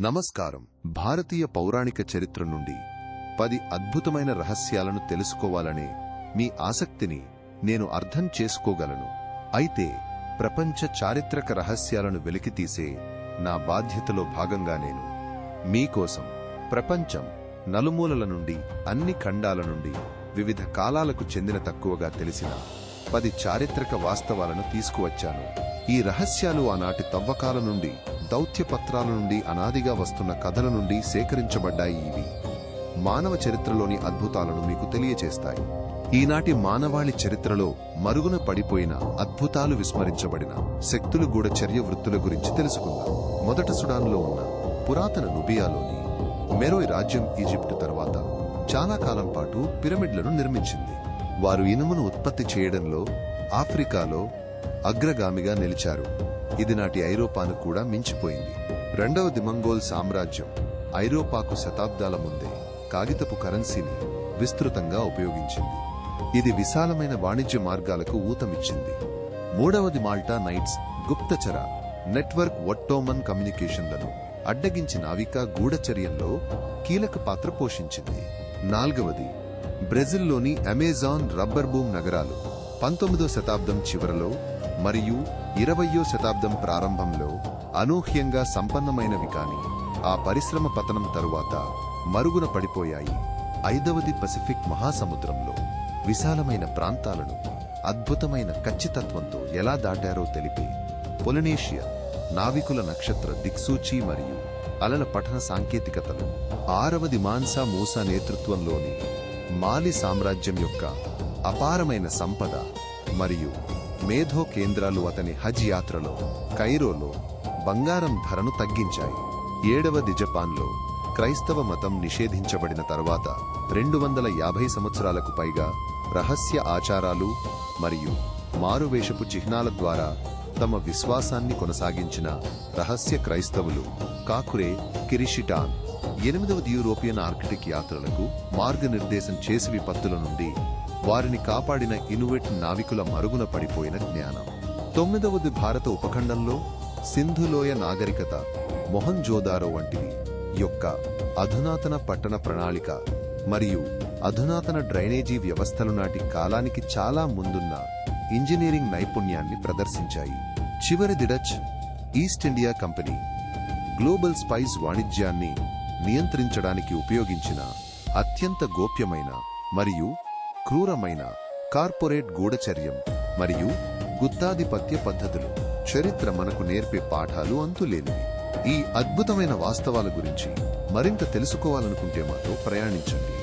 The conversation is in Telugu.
నమస్కారం. భారతీయ పౌరాణిక చరిత్ర నుండి 10 అద్భుతమైన రహస్యాలను తెలుసుకోవాలనే మీ ఆసక్తిని నేను అర్థం చేసుకోగలను. అయితే ప్రపంచ చారిత్రక రహస్యాలను వెలికితీసే నా బాధ్యతలో భాగంగా నేను మీకోసం ప్రపంచం నలుమూలల నుండి, అన్ని ఖండాల నుండి, వివిధ కాలాలకు చెందిన తక్కువగా తెలిసిన 10 చారిత్రక వాస్తవాలను తీసుకువచ్చాను. ఈ రహస్యాలు ఆనాటి తవ్వకాల నుండి, దౌత్యపత్రాల నుండి, అనాదిగా వస్తున్న కథల నుండి సేకరించబడ్డాయి. ఇవి మానవ చరిత్రలోని అద్భుతాలను మీకు తెలియచేస్తాయి. ఈనాటి మానవాళి చరిత్రలో మరుగున పడిపోయిన అద్భుతాలు, విస్మరించబడిన శక్తులు, గూఢచర్య వృత్తుల గురించి తెలుసుకుందాం. మొదట సుడాన్లో ఉన్న పురాతన నుబియాలోని మెరోయ్ రాజ్యం ఈజిప్టు తర్వాత చాలా కాలం పాటు పిరమిడ్లను నిర్మించింది. వారు ఇనుమును ఉత్పత్తి చేయడంలో ఆఫ్రికాలో అగ్రగామిగా నిలిచారు. ఇది నాటి ఐరోపాను కూడా మించిపోయింది. రెండవది మంగోల్ సామ్రాజ్యం ఐరోపాకు శతాబ్దాల ముందే కాగితపు కరెన్సీని విస్తృతంగా ఉపయోగించింది. ఇది విశాలమైన వాణిజ్య మార్గాలకు ఊతమిచ్చింది. మూడవది మాల్టా నైట్స్ గుప్తచర నెట్వర్క్ ఒట్టోమన్ కమ్యూనికేషన్లను అడ్డగించి నావికా గూఢచర్యంలో కీలక పాత్ర పోషించింది. నాల్గవది బ్రెజిల్లోని అమెజాన్ రబ్బర్ బూమ్ నగరాలు 19వ శతాబ్దం చివరలో మరియు 20వ శతాబ్దం ప్రారంభంలో అనూహ్యంగా సంపన్నమైనవి, కాని ఆ పరిశ్రమ పతనం తరువాత మరుగున పడిపోయాయి. ఐదవది పసిఫిక్ మహాసముద్రంలో విశాలమైన ప్రాంతాలను అద్భుతమైన ఖచ్చితత్వంతో ఎలా దాటారో తెలిపే పొలినేషియా నావికుల నక్షత్ర దిక్సూచి మరియు అలల పఠన సాంకేతికతలు. ఆరవది మాన్సా మూసా నేతృత్వంలోని మాలి సామ్రాజ్యం యొక్క అపారమైన సంపద మరియు మేధో కేంద్రాలు అతని హజ్ యాత్రలో కైరోలో బంగారం ధరను తగ్గించాయి. ఏడవది జపాన్లో క్రైస్తవ మతం నిషేధించబడిన తర్వాత 250 సంవత్సరాలకు పైగా రహస్య ఆచారాలు మరియు మారువేషపు చిహ్నాల ద్వారా తమ విశ్వాసాన్ని కొనసాగించిన రహస్య క్రైస్తవులు కాకురే కిరిషిటాన్. 8వది యూరోపియన్ ఆర్కిటిక్ యాత్రలకు మార్గనిర్దేశం చేసి విపత్తుల నుండి వారిని కాపాడిన ఇనువెట్ నావికుల మరుగున పడిపోయిన జ్ఞానం. 9వది భారత ఉపఖండంలో సింధులోయ నాగరికత మొహంజోదారో వంటివి యొక్క అధునాతన పట్టణ ప్రణాళిక మరియు అధునాతన డ్రైనేజీ వ్యవస్థలు నాటి కాలానికి చాలా ముందున్న ఇంజనీరింగ్ నైపుణ్యాన్ని ప్రదర్శించాయి. చివరిది Dutch east India company global spice వాణిజ్యాన్ని నియంత్రించడానికి ఉపయోగించిన అత్యంత గోప్యమైన మరియు క్రూరమైన కార్పొరేట్ గూఢచర్యం మరియు గుత్తాధిపత్య పద్ధతులు. చరిత్ర మనకు నేర్పే పాఠాలు అంతులేనివి. ఈ అద్భుతమైన వాస్తవాల గురించి మరింత తెలుసుకోవాలనుకుంటే మాతో ప్రయాణించండి.